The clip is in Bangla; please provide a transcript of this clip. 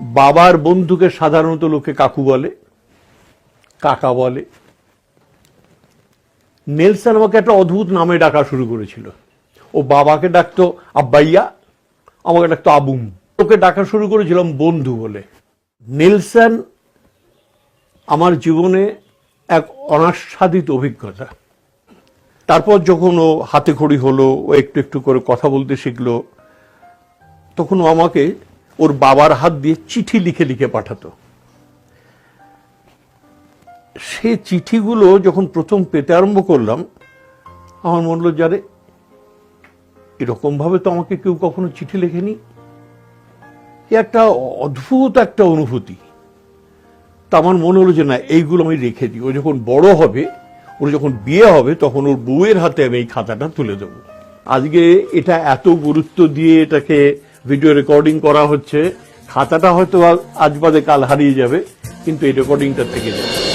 বাবার বন্ধুকে সাধারণত লোকে কাকু বলে, কাকা বলে। নেলসন আমাকে একটা অদ্ভুত নামে ডাকা শুরু করেছিল। ও বাবাকে ডাকতো আব্বাইয়া, আমাকে ডাকতো আবুম। ওকে ডাকা শুরু করেছিলাম বন্ধু বলে। নেলসন আমার জীবনে এক অনাস্বাদিত অভিজ্ঞতা। তারপর যখন ও হাতে খড়ি হলো, ও একটু একটু করে কথা বলতে শিখলো, তখন ও আমাকে ওর বাবার হাত দিয়ে চিঠি লিখে লিখে পাঠাতো। সে চিঠিগুলো যখন প্রথম পেতে আরম্ভ করলাম, আমার মনে হলো যারে এরকম ভাবে তো আমাকে কেউ কখনো চিঠি লেখেনি। একটা অদ্ভুত একটা অনুভূতি। তা আমার মনে হলো যে না, এইগুলো আমি রেখে দিই। ও যখন বড় হবে, ওর যখন বিয়ে হবে, তখন ওর বউয়ের হাতে আমি এই খাতাটা তুলে দেব। আজকে এটা এত গুরুত্ব দিয়ে এটাকে ভিডিও রেকর্ডিং করা হচ্ছে। খাতাটা হয়তো আজ বাদে কাল হারিয়ে যাবে, কিন্তু এই রেকর্ডিংটা থেকে যাবে।